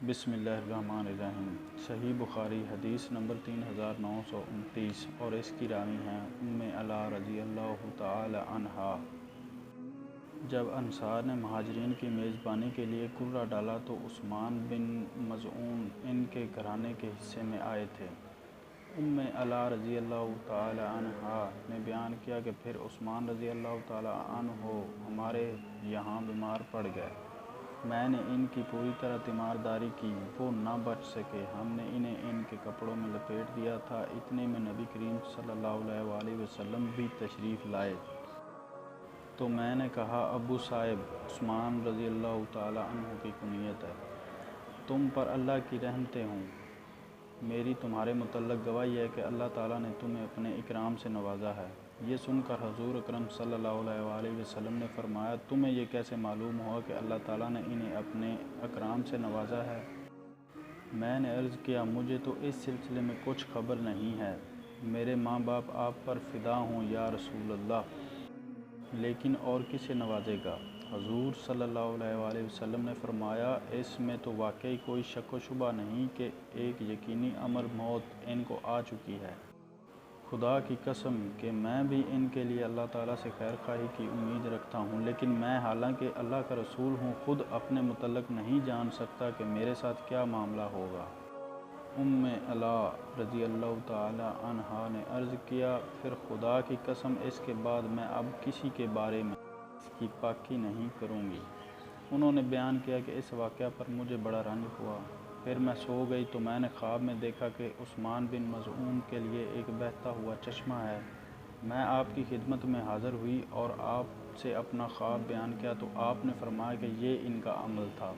بسم اللہ الرحمن الرحیم۔ صحیح بخاری حدیث نمبر 3929 اور اس کی راوی ہیں ام علا رضی اللہ تعالی عنہا۔ جب انصار نے مہاجرین کی میزبانی کے لیے کرہ ڈالا تو عثمان بن مظعون ان کے گھرانے کے حصے میں آئے تھے۔ ام علا رضی اللہ تعالی عنہا نے بیان کیا کہ پھر عثمان رضی اللہ تعالی عنہ ہمارے یہاں بیمار پڑ گئے۔ میں نے ان کی پوری طرح تیمارداری کی، وہ نہ بچ سکے۔ ہم نے انہیں ان کے کپڑوں میں لپیٹ دیا تھا۔ اتنے میں نبی کریم صلی اللہ علیہ وآلہ وسلم بھی تشریف لائے تو میں نے کہا، ابو صائب، عثمان رضی اللہ تعالی عنہ کی کنیت ہے، تم پر اللہ کی رحمتیں ہوں۔ میری تمہارے متعلق گواہی ہے کہ اللہ تعالیٰ نے تمہیں اپنے اکرام سے نوازا ہے۔ یہ سن کر حضور اکرم صلی اللہ علیہ وآلہ وسلم نے فرمایا، تمہیں یہ کیسے معلوم ہوا کہ اللہ تعالیٰ نے انہیں اپنے اکرام سے نوازا ہے؟ میں نے عرض کیا، مجھے تو اس سلسلے میں کچھ خبر نہیں ہے۔ میرے ماں باپ آپ پر فدا ہوں یا رسول اللہ، لیکن اور کسے نوازے گا؟ حضور صلی اللہ علیہ وآلہ وسلم نے فرمایا، اس میں تو واقعی کوئی شک و شبہ نہیں کہ ایک یقینی امر موت ان کو آ چکی ہے۔ خدا کی قسم کہ میں بھی ان کے لیے اللہ تعالیٰ سے خیر خواہی کی امید رکھتا ہوں، لیکن میں حالانکہ اللہ کا رسول ہوں خود اپنے متعلق نہیں جان سکتا کہ میرے ساتھ کیا معاملہ ہوگا۔ ام علا رضی اللہ تعالی عنہا نے عرض کیا، پھر خدا کی قسم اس کے بعد میں اب کسی کے بارے میں اس کی پاکی نہیں کروں گی۔ انہوں نے بیان کیا کہ اس واقعہ پر مجھے بڑا رنج ہوا۔ پھر میں سو گئی تو میں نے خواب میں دیکھا کہ عثمان بن مظعون کے لیے ایک بہتا ہوا چشمہ ہے۔ میں آپ کی خدمت میں حاضر ہوئی اور آپ سے اپنا خواب بیان کیا تو آپ نے فرمایا کہ یہ ان کا عمل تھا۔